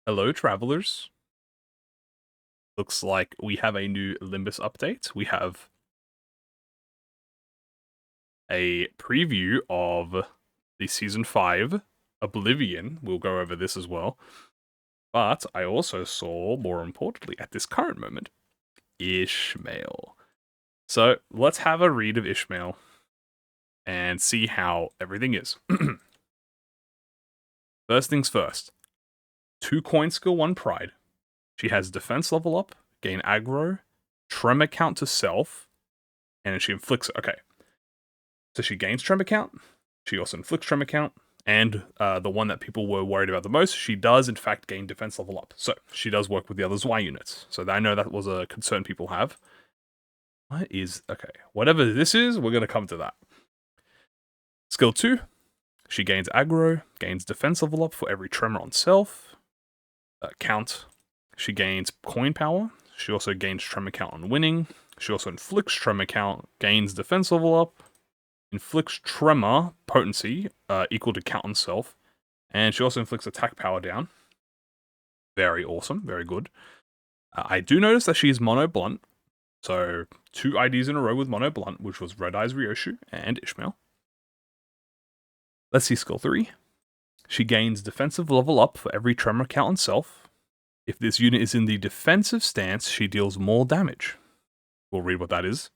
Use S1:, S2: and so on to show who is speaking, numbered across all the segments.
S1: Hello, travelers. Looks like we have a new Limbus update. We have a preview of the Season 5 Oblivion. We'll go over this as well. But I also saw, more importantly, at this current moment, Ishmael. So let's have a read of Ishmael and see how everything is. First things first. 2 coin skill, 1 pride. She has defense level up, gain aggro, tremor count to self, and she inflicts. Okay. So she gains tremor count. She also inflicts tremor count. And the one that people were worried about the most, she does in fact gain defense level up. So she does work with the other Zwei units. So I know that was a concern people have. What is... Okay. Whatever this is, we're going to come to that. Skill 2. She gains aggro, gains defense level up for every tremor on self. Count. She gains coin power. She also gains tremor count on winning. She also inflicts tremor count, gains defense level up, inflicts tremor potency equal to count on self, and she also inflicts attack power down. Very awesome, very good. I do notice that she is mono blunt, so 2 IDs in a row with mono blunt, which was Red Eyes Ryoshu and Ishmael. Let's see skill 3. She gains defensive level up for every tremor count on self. If this unit is in the defensive stance, she deals more damage. We'll read what that is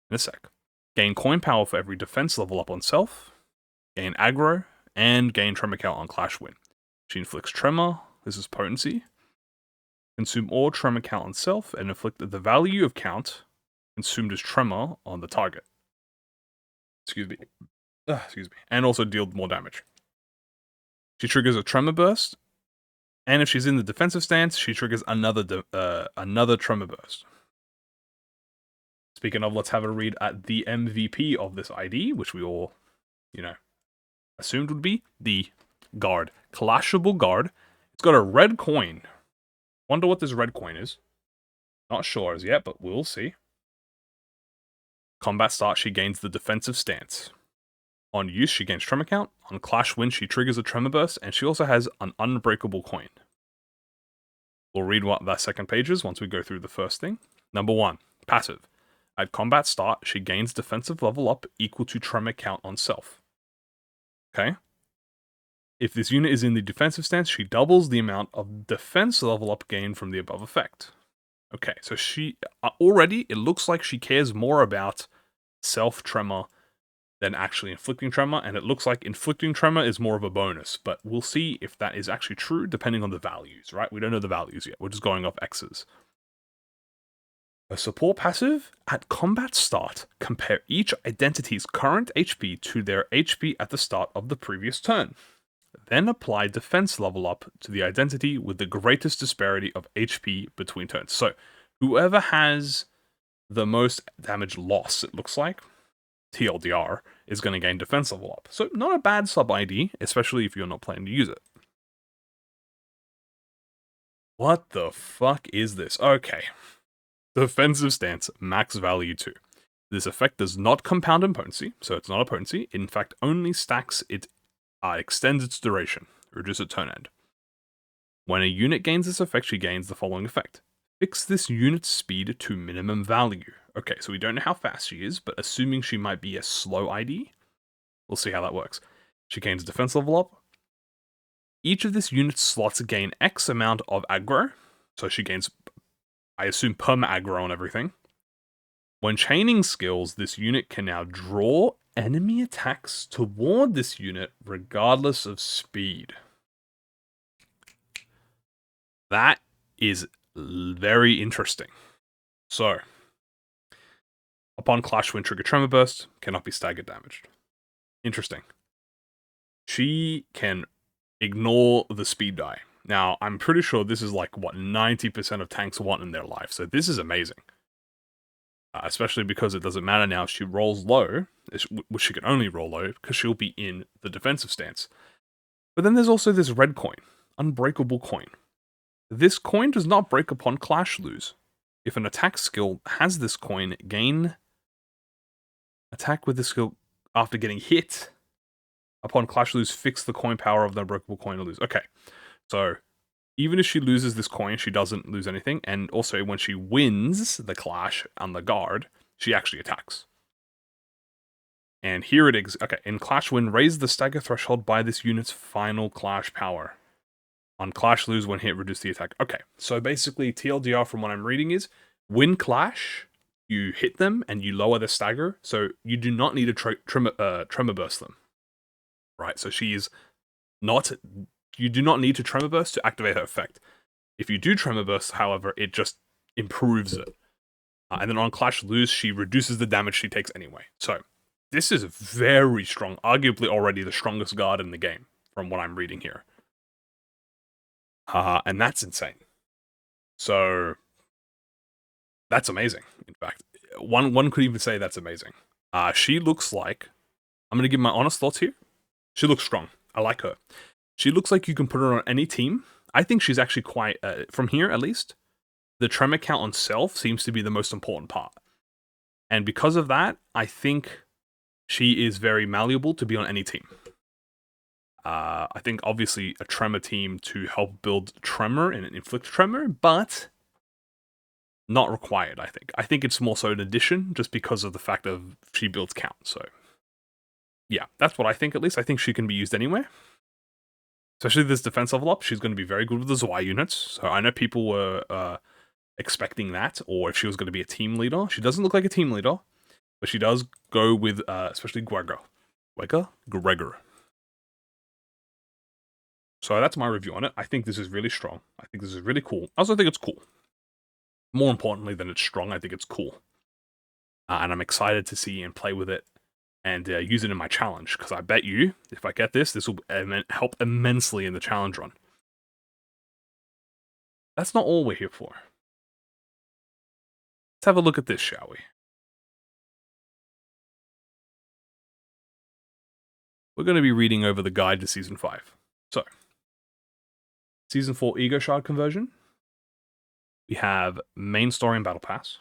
S1: in a sec. Gain coin power for every defense level up on self. Gain aggro, and gain tremor count on clash win. She inflicts tremor, this is potency. Consume all tremor count on self, and inflict the value of count consumed as tremor on the target. Excuse me. And also deal more damage. She triggers a tremor burst, and if she's in the defensive stance, she triggers another tremor burst. Speaking of, let's have a read at the MVP of this ID, which we all, assumed would be the guard. Clashable guard. It's got a red coin. Wonder what this red coin is. Not sure as yet, but we'll see. Combat start, she gains the defensive stance. On use, she gains tremor count. On clash win, she triggers a tremor burst, and she also has an unbreakable coin. We'll read what that second page is once we go through the first thing. Number 1, passive. At combat start, she gains defensive level up equal to tremor count on self. Okay? If this unit is in the defensive stance, she doubles the amount of defense level up gained from the above effect. Okay, so she already, it looks like she cares more about self-tremor than actually inflicting tremor, and it looks like inflicting tremor is more of a bonus, but we'll see if that is actually true depending on the values, right? We don't know the values yet, we're just going off X's. A support passive, at combat start, compare each identity's current HP to their HP at the start of the previous turn. Then apply defense level up to the identity with the greatest disparity of HP between turns. So, whoever has the most damage loss, it looks like, TLDR, is going to gain defense level up. So, not a bad sub ID, especially if you're not planning to use it. What the fuck is this? Okay. Defensive stance, max value 2. This effect does not compound in potency, so it's not a potency. It in fact only stacks it. Extends its duration, reduce its turn end. When a unit gains this effect, she gains the following effect. Fix this unit's speed to minimum value. Okay, so we don't know how fast she is, but assuming she might be a slow ID, we'll see how that works. She gains defense level up. Each of this unit's slots gain X amount of aggro, so she gains, I assume, perma aggro on everything. When chaining skills, this unit can now draw enemy attacks toward this unit regardless of speed. That is very interesting. So, upon clash win, trigger tremor burst, cannot be staggered damaged. Interesting. She can ignore the speed die. Now, I'm pretty sure this is like what 90% of tanks want in their life, so this is amazing. Especially because it doesn't matter now if she rolls low, which she can only roll low, because she'll be in the defensive stance. But then there's also this red coin, unbreakable coin. This coin does not break upon clash lose. If an attack skill has this coin, gain attack with this skill after getting hit. Upon clash lose, fix the coin power of the unbreakable coin to lose. Okay, so Even if she loses this coin, she doesn't lose anything. And also, when she wins the clash on the guard, she actually attacks. And here it is. Okay, in Clash Win, raise the stagger threshold by this unit's final Clash power. On Clash Lose, when hit, reduce the attack. Okay, so basically, TLDR from what I'm reading is, win Clash, you hit them, and you lower the stagger, so you do not need to Tremor Burst them. Right, so she is not... You do not need to Tremor Burst to activate her effect. If you do Tremor Burst, however, it just improves it. And then on Clash Lose, she reduces the damage she takes anyway. So, this is very strong. Arguably already the strongest guard in the game, from what I'm reading here. And that's insane. So, that's amazing, in fact. One could even say that's amazing. She looks like... I'm going to give my honest thoughts here. She looks strong. I like her. She looks like you can put her on any team. I think she's actually quite... from here, at least, the tremor count on self seems to be the most important part. And because of that, I think she is very malleable to be on any team. I think, obviously, a tremor team to help build tremor and inflict tremor, but not required, I think. I think it's more so an addition, just because of the fact of she builds count, so... Yeah, that's what I think, at least. I think she can be used anywhere. Especially this defense level up, she's going to be very good with the Zwei units. So I know people were expecting that, or if she was going to be a team leader. She doesn't look like a team leader, but she does go with, especially Gregor. Gregor. So that's my review on it. I think this is really strong. I think this is really cool. I also think it's cool. More importantly than it's strong, I think it's cool. And I'm excited to see and play with it and use it in my challenge, because I bet you, if I get this will help immensely in the challenge run. That's not all we're here for. Let's have a look at this, shall we? We're going to be reading over the guide to Season 5. So, Season 4 Ego Shard conversion. We have main story and battle pass.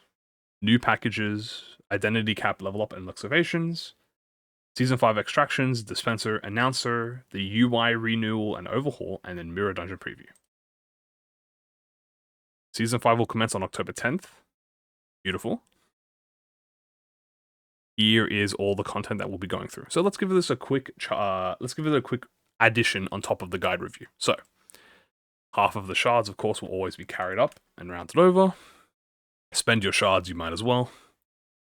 S1: New packages, identity cap level up and excavations. Season 5 extractions, dispenser, announcer, the UI renewal and overhaul, and then mirror dungeon preview. Season 5 will commence on October 10th. Beautiful. Here is all the content that we'll be going through. So let's give this a quick addition on top of the guide review. So, half of the shards, of course, will always be carried up and rounded over. Spend your shards, you might as well.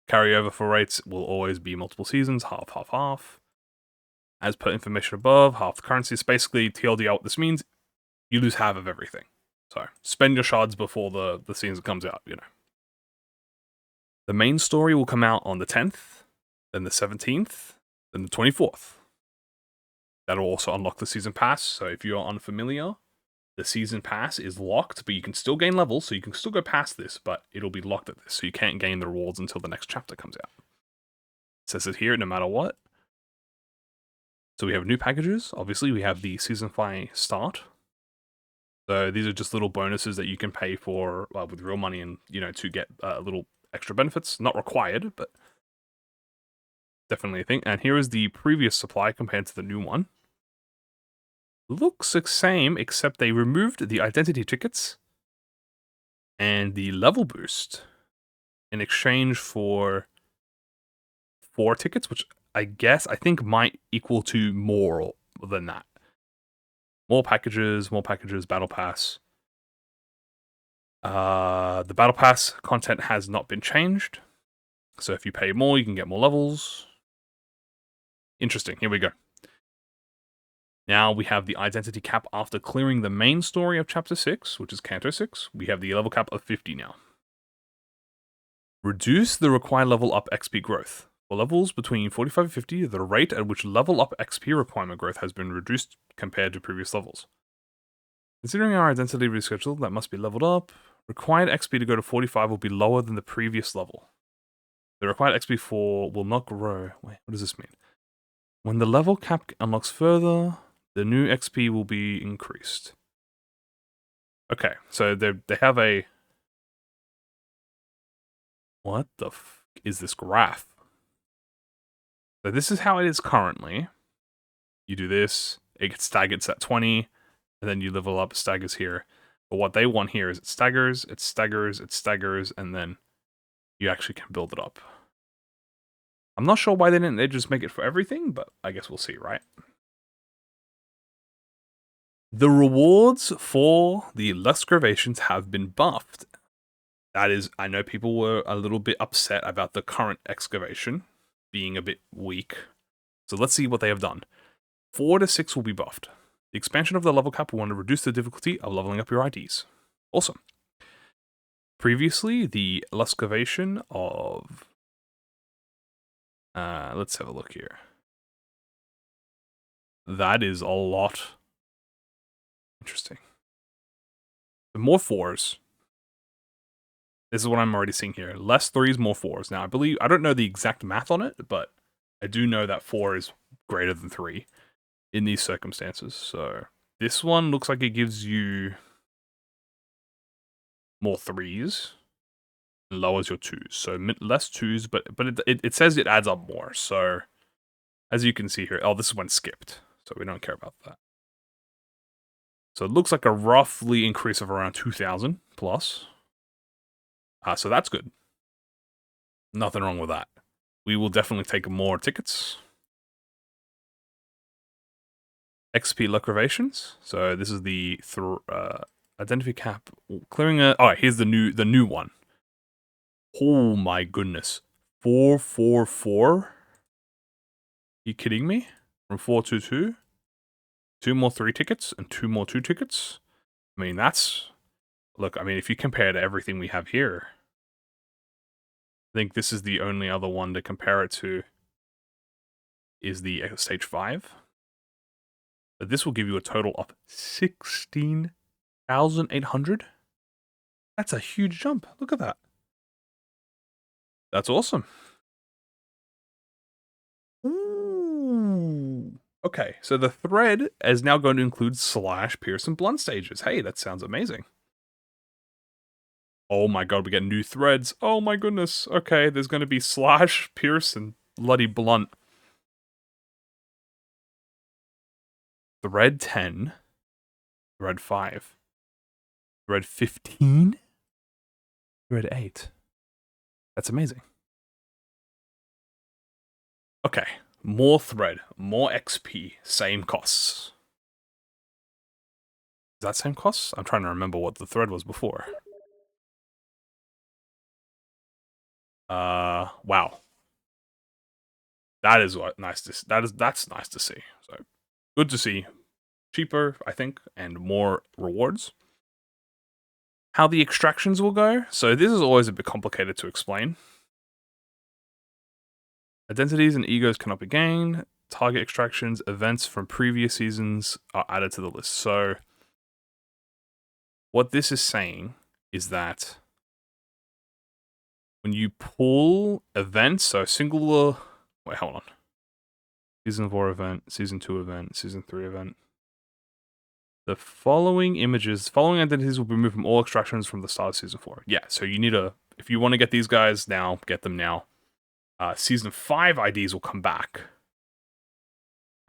S1: Carryover for rates will always be multiple seasons, half, half, half. As per information above, half the currency is basically TLDR. What this means, you lose half of everything. So, spend your shards before the season comes out, you know. The main story will come out on the 10th, then the 17th, then the 24th. That'll also unlock the season pass, so if you're unfamiliar, the season pass is locked, but you can still gain levels, so you can still go past this, but it'll be locked at this, so you can't gain the rewards until the next chapter comes out. It says it here, no matter what. So we have new packages. Obviously, we have the Season 5 start. So these are just little bonuses that you can pay for with real money and, you know, to get little extra benefits. Not required, but definitely a thing. And here is the previous supply compared to the new one. Looks the same, except they removed the identity tickets and the level boost in exchange for 4 tickets, which I think might equal to more than that. More packages, battle pass. The battle pass content has not been changed. So if you pay more, you can get more levels. Interesting, here we go. Now we have the identity cap after clearing the main story of Chapter 6, which is Canto 6. We have the level cap of 50 now. Reduce the required level up XP growth. For levels between 45 and 50, the rate at which level up XP requirement growth has been reduced compared to previous levels. Considering our identity reschedule that must be leveled up, required XP to go to 45 will be lower than the previous level. The required XP for will not grow. Wait, what does this mean? When the level cap unlocks further, the new XP will be increased. Okay, so they have a... What the f is this graph? So this is how it is currently. You do this, it gets staggered at 20, and then you level up, staggers here. But what they want here is it staggers, it staggers, it staggers, and then you actually can build it up. I'm not sure why they just make it for everything, but I guess we'll see, right? The rewards for the excavations have been buffed. That is, I know people were a little bit upset about the current excavation being a bit weak. So let's see what they have done. 4 to 6 will be buffed. The expansion of the level cap will want to reduce the difficulty of leveling up your IDs. Awesome. Previously, the excavation of... let's have a look here. That is a lot. Interesting. The more 4s. This is what I'm already seeing here. Less 3s, more 4s. Now, I don't know the exact math on it, but I do know that 4 is greater than 3 in these circumstances. So this one looks like it gives you more 3s and lowers your 2s. So less 2s, but it says it adds up more. So as you can see here, oh, this is when skipped. So we don't care about that. So it looks like a roughly increase of around 2,000 plus. So that's good. Nothing wrong with that. We will definitely take more tickets. XP lucrations. So this is the identity cap clearing a. Oh, here's the new one. Oh my goodness, 444. You kidding me? From 422, 2 more 3 tickets and 2 more 2 tickets. I mean that's. Look, I mean if you compare to everything we have here, I think this is the only other one to compare it to. Is the stage 5. But this will give you a total of 16,800. That's a huge jump. Look at that. That's awesome. Ooh. Okay, so the thread is now going to include slash, pierce, and blunt stages. Hey, that sounds amazing. Oh my god, we get new threads. Oh my goodness. Okay, there's going to be slash, pierce, and bloody blunt. Thread 10. Thread 5. Thread 15. Thread 8. That's amazing. Okay, more thread, more XP, same costs. Is that same costs? I'm trying to remember what the thread was before. Wow. That is what nice to that's nice to see. So good to see. Cheaper, I think, and more rewards. How the extractions will go. So this is always a bit complicated to explain. Identities and egos cannot be gained. Target extractions, events from previous seasons are added to the list. So what this is saying is that when you pull events, so singular, wait, hold on. Season 4 event, Season 2 event, Season 3 event. The following identities will be removed from all extractions from the start of Season 4. Yeah, so you need if you want to get these guys now, get them now. Season 5 IDs will come back.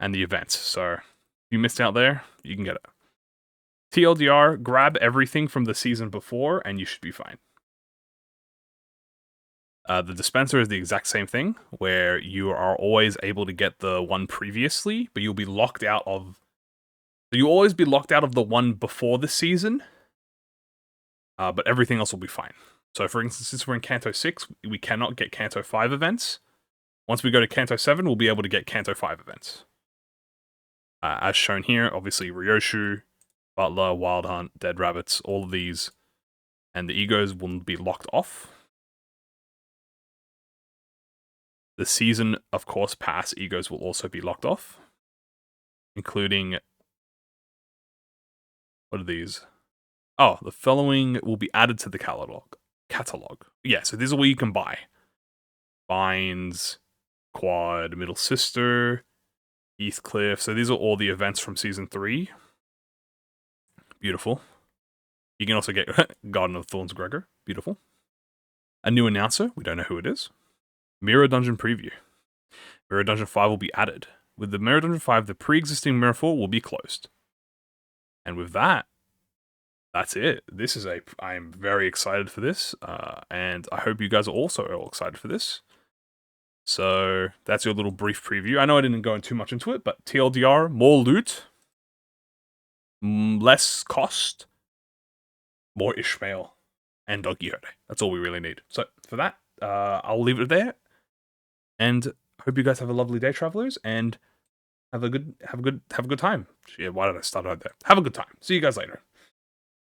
S1: And the events. So if you missed out there, you can get it. TLDR, grab everything from the season before and you should be fine. The dispenser is the exact same thing, where you are always able to get the one previously, but you'll be locked out of... So you'll always be locked out of the one before the season, but everything else will be fine. So for instance, since we're in Kanto 6, we cannot get Kanto 5 events. Once we go to Kanto 7, we'll be able to get Kanto 5 events. As shown here, obviously Ryoshu, Butler, Wild Hunt, Dead Rabbits, all of these, and the egos will be locked off. The season, of course, pass egos will also be locked off, including... What are these? Oh, the following will be added to the catalog. Yeah, so this is where you can buy. Binds, Quad, Middle Sister, Heathcliff. So these are all the events from Season 3. Beautiful. You can also get Garden of Thorns Gregor. Beautiful. A new announcer. We don't know who it is. Mirror Dungeon Preview. Mirror Dungeon 5 will be added. With the Mirror Dungeon 5, the pre-existing Mirror 4 will be closed. And with that, that's it. I am very excited for this, and I hope you guys are also all excited for this. So that's your little brief preview. I know I didn't go too much into it, but TLDR, more loot, less cost, more Ishmael, and Doggy Hode. That's all we really need. So for that, I'll leave it there, and hope you guys have a lovely day, travelers, and have a good time. Yeah, why did I start out there? Have a good time. See you guys later.